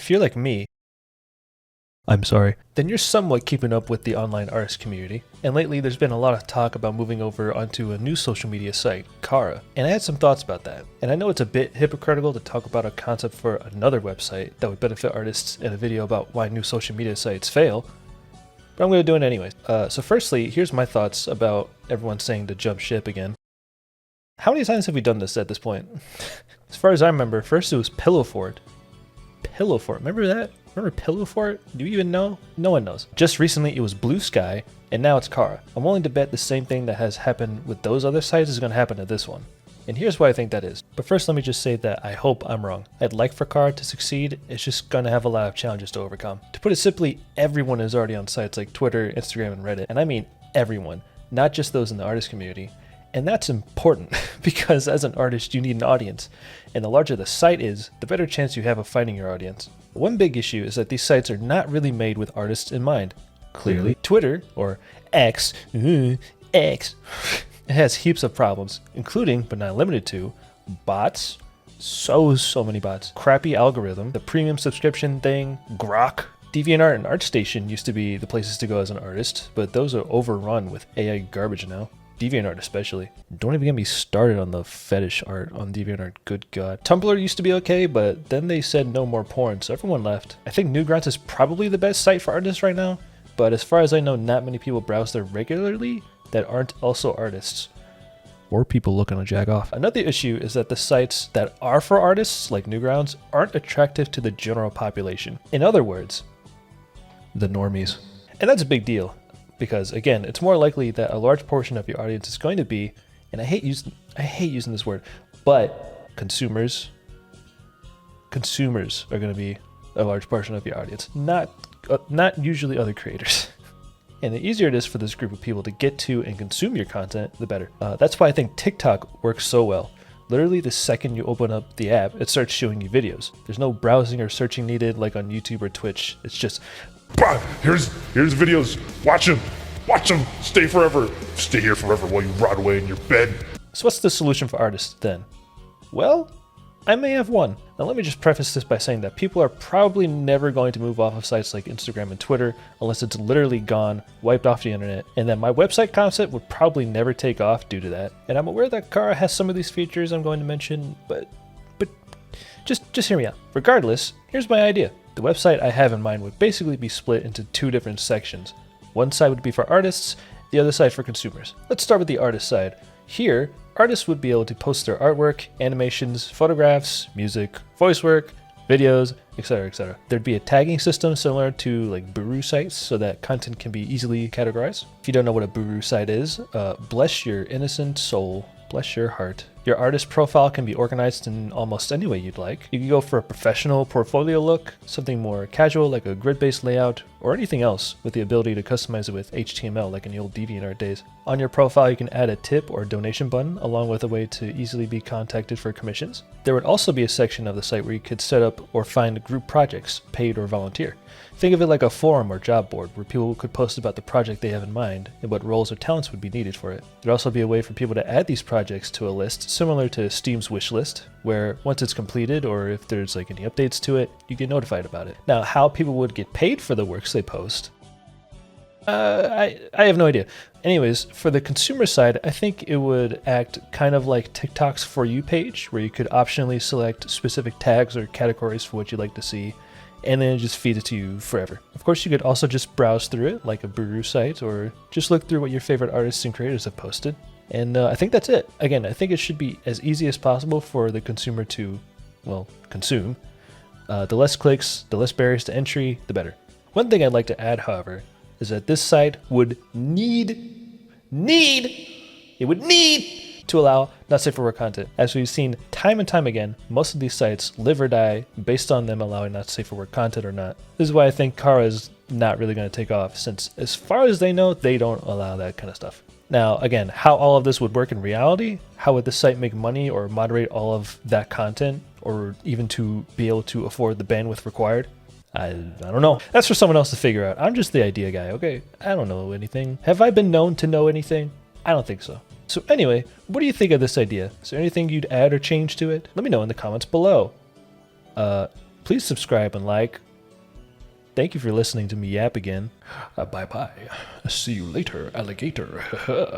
If you're like me, I'm sorry, then you're somewhat keeping up with the online artist community. And lately there's been a lot of talk about moving over onto a new social media site, Kara. And I had some thoughts about that. And I know it's a bit hypocritical to talk about a concept for another website that would benefit artists in a video about why new social media sites fail, but I'm going to do it anyways. So firstly, here's my thoughts about everyone saying to jump ship again. How many times have we done this at this point? As far as I remember, first it was Pillow Fort. Pillow Fort, remember that? Remember Pillow Fort? Do you even know? No one knows. Just recently it was Blue Sky, and now it's Kara. I'm willing to bet the same thing that has happened with those other sites is going to happen to this one. And here's why I think that is. But first let me just say that I hope I'm wrong. I'd like for Kara to succeed, it's just going to have a lot of challenges to overcome. To put it simply, everyone is already on sites like Twitter, Instagram, and Reddit. And I mean everyone, not just those in the artist community. And that's important because as an artist, you need an audience. And the larger the site is, the better chance you have of finding your audience. One big issue is that these sites are not really made with artists in mind. Clearly, Twitter, or X, it has heaps of problems, including, but not limited to, bots. So many bots. Crappy algorithm, the premium subscription thing, Grok. DeviantArt and ArtStation used to be the places to go as an artist, but those are overrun with AI garbage now. DeviantArt especially. Don't even get me started on the fetish art on DeviantArt, good god. Tumblr used to be okay, but then they said no more porn, so everyone left. I think Newgrounds is probably the best site for artists right now, but as far as I know, not many people browse there regularly that aren't also artists. Or people looking to jack off. Another issue is that the sites that are for artists, like Newgrounds, aren't attractive to the general population. In other words, the normies. And that's a big deal. Because again, it's more likely that a large portion of your audience is going to be, and I hate using this word, but consumers are going to be a large portion of your audience, not usually other creators. And the easier it is for this group of people to get to and consume your content, the better. That's why I think TikTok works so well. Literally the second you open up the app, it starts showing you videos. There's no browsing or searching needed like on YouTube or Twitch. It's just, here's videos. Watch them. Stay here forever while you rot away in your bed. So what's the solution for artists then? Well, I may have one. Now let me just preface this by saying that people are probably never going to move off of sites like Instagram and Twitter unless it's literally gone, wiped off the internet, and that my website concept would probably never take off due to that. And I'm aware that Kara has some of these features I'm going to mention, but just hear me out. Regardless, here's my idea. The website I have in mind would basically be split into two different sections. One side would be for artists, the other side for consumers. Let's start with the artist side. Here, artists would be able to post their artwork, animations, photographs, music, voice work, videos, etc., etc. There'd be a tagging system similar to like Buru sites so that content can be easily categorized. If you don't know what a Buru site is, bless your innocent soul, bless your heart. Your artist profile can be organized in almost any way you'd like. You can go for a professional portfolio look, something more casual like a grid-based layout, or anything else with the ability to customize it with HTML like in the old DeviantArt days. On your profile you can add a tip or donation button along with a way to easily be contacted for commissions. There would also be a section of the site where you could set up or find group projects, paid or volunteer. Think of it like a forum or job board where people could post about the project they have in mind and what roles or talents would be needed for it. There'd also be a way for people to add these projects to a list similar to Steam's wish list, where once it's completed or if there's like any updates to it, you get notified about it. Now, how people would get paid for the works they post, I have no idea. Anyways, for the consumer side, I think it would act kind of like TikTok's For You page, where you could optionally select specific tags or categories for what you'd like to see, and then it just feeds it to you forever. Of course, you could also just browse through it like a Buru site, or just look through what your favorite artists and creators have posted. And I think that's it. Again, I think it should be as easy as possible for the consumer to, well, consume. The less clicks, the less barriers to entry, the better. One thing I'd like to add, however, is that this site would need to allow not safe for work content. As we've seen time and time again, most of these sites live or die based on them allowing not safe for work content or not. This is why I think Kara is not really going to take off, since as far as they know, they don't allow that kind of stuff. Now, again, how all of this would work in reality, how would the site make money or moderate all of that content, or even to be able to afford the bandwidth required, I don't know. That's for someone else to figure out. I'm just the idea guy, okay? I don't know anything. Have I been known to know anything? I don't think so. So anyway, what do you think of this idea? Is there anything you'd add or change to it? Let me know in the comments below. Please subscribe and like. Thank you for listening to me yap again. Bye bye. See you later, alligator.